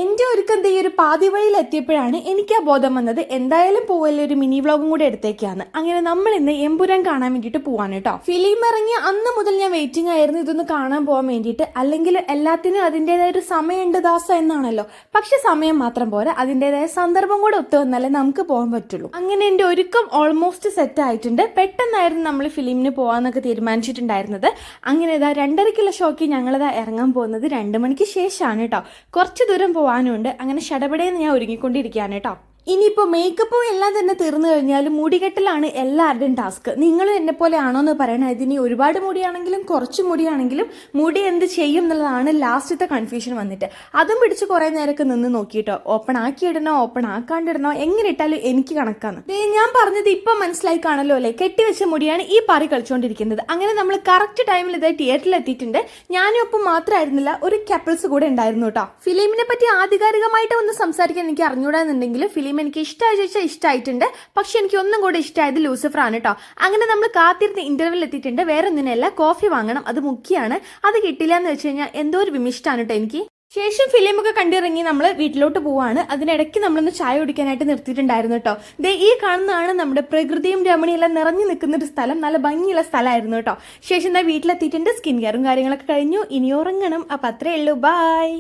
എൻ്റെ ഒരുക്കം ഈ ഒരു പാതി വഴിയിൽ എത്തിയപ്പോഴാണ് എനിക്ക് ആ ബോധം വന്നത്. എന്തായാലും പോവല്ലേ, ഒരു മിനി വ്ളോഗും കൂടെ എടുത്തേക്കാണ്. അങ്ങനെ നമ്മൾ ഇന്ന് എമ്പുരാൻ കാണാൻ വേണ്ടിയിട്ട് പോവാണ് കേട്ടോ. ഫിലിം ഇറങ്ങിയ അന്ന് മുതൽ ഞാൻ വെയിറ്റിംഗ് ആയിരുന്നു ഇതൊന്ന് കാണാൻ പോകാൻ വേണ്ടിയിട്ട്. അല്ലെങ്കിൽ എല്ലാത്തിനും അതിൻ്റെതായ ഒരു സമയമുണ്ട് ദാസ എന്നാണല്ലോ. പക്ഷെ സമയം മാത്രം പോരാ, അതിൻ്റെതായ സന്ദർഭം കൂടെ ഒത്തു വന്നാലേ നമുക്ക് പോകാൻ പറ്റുള്ളൂ. അങ്ങനെ എൻ്റെ ഒരുക്കം ഓൾമോസ്റ്റ് സെറ്റ് ആയിട്ടുണ്ട്. പെട്ടെന്നായിരുന്നു നമ്മൾ ഫിലിമിന് പോകാമെന്നൊക്കെ തീരുമാനിച്ചിട്ടുണ്ടായിരുന്നത്. അങ്ങനെ ഇതാ 2:30 ഷോയ്ക്ക് ഞങ്ങളിതാ ഇറങ്ങാൻ പോകുന്നത് 2 മണിക്ക് ശേഷമാണ് കേട്ടോ. കുറച്ച് ദൂരം പോകാനുണ്ട്. അങ്ങനെ ഷടപടേന്ന് ഞാൻ ഒരുങ്ങിക്കൊണ്ടിരിക്കുകയാണ് കേട്ടോ. ഇനിയിപ്പോൾ മേക്കപ്പും എല്ലാം തന്നെ തീർന്നു കഴിഞ്ഞാൽ മുടികെട്ടലാണ് എല്ലാവരുടെയും ടാസ്ക്. നിങ്ങളും എന്നെ പോലെ ആണോ എന്ന് പറയണം. ഇതിനി ഒരുപാട് മുടിയാണെങ്കിലും കുറച്ച് മുടിയാണെങ്കിലും മുടി എന്ത് ചെയ്യും എന്നുള്ളതാണ് ലാസ്റ്റത്തെ കൺഫ്യൂഷൻ വന്നിട്ട്. അതും പിടിച്ച് കുറേ നേരമൊക്കെ നിന്ന് നോക്കിയിട്ടോ. ഓപ്പൺ ആക്കിയിടണോ ഓപ്പൺ ആക്കാണ്ടിടണോ, എങ്ങനെ ഇട്ടാലും എനിക്ക് കണക്കാണ്. ഞാൻ പറഞ്ഞത് ഇപ്പം മനസ്സിലായി കാണല്ലോ അല്ലേ. കെട്ടിവെച്ച മുടിയാണ് ഈ പാറി കളിച്ചുകൊണ്ടിരിക്കുന്നത്. അങ്ങനെ നമ്മൾ കറക്റ്റ് ടൈമിൽ ഇത് തിയേറ്ററിൽ എത്തിയിട്ടുണ്ട്. ഞാനും ഒപ്പം മാത്രമായിരുന്നില്ല, ഒരു കപ്പിൾസ് കൂടെ ഉണ്ടായിരുന്നു കേട്ടോ. ഫിലിമിനെ പറ്റി ആധികാരികമായിട്ട് ഒന്ന് സംസാരിക്കാൻ എനിക്ക് അറിഞ്ഞൂടാന്നുണ്ടെങ്കിൽ ഫിലിം എനിക്ക് ഇഷ്ടമായി ചോദിച്ചാൽ ഇഷ്ടമായിട്ടുണ്ട്. പക്ഷെ എനിക്ക് ഒന്നും കൂടെ ഇഷ്ടമായത് ലൂസിഫറാണ് കേട്ടോ. അങ്ങനെ നമ്മൾ കാത്തിരുന്ന് ഇന്റർവ്യൂവിൽ എത്തിയിട്ടുണ്ട്. വേറെ ഒന്നിനല്ല, കോഫി വാങ്ങണം, അത് മുഖ്യമാണ്. അത് കിട്ടില്ല എന്ന് വെച്ച് കഴിഞ്ഞാൽ എന്തോ ഒരു വിമിഷ്ടാണ് കേട്ടോ എനിക്ക്. ശേഷം ഫിലിമൊക്കെ കണ്ടിറങ്ങി നമ്മൾ വീട്ടിലോട്ട് പോവാണ്. അതിനിടയ്ക്ക് നമ്മളൊന്ന് ചായ കുടിക്കാനായിട്ട് നിർത്തിയിട്ടുണ്ടായിരുന്നു കേട്ടോ. ഈ കാണുന്നതാണ് നമ്മുടെ പ്രകൃതിയും രമണിയെല്ലാം നിറഞ്ഞു നിൽക്കുന്ന ഒരു സ്ഥലം. നല്ല ഭംഗിയുള്ള സ്ഥലമായിരുന്നു കേട്ടോ. ശേഷം വീട്ടിലെത്തിയിട്ടുണ്ട്. സ്കിൻ കെയറും കാര്യങ്ങളൊക്കെ കഴിഞ്ഞു. ഇനി ഉറങ്ങണം. അപ്പം അത്രേ ഉള്ളൂ. ബൈ.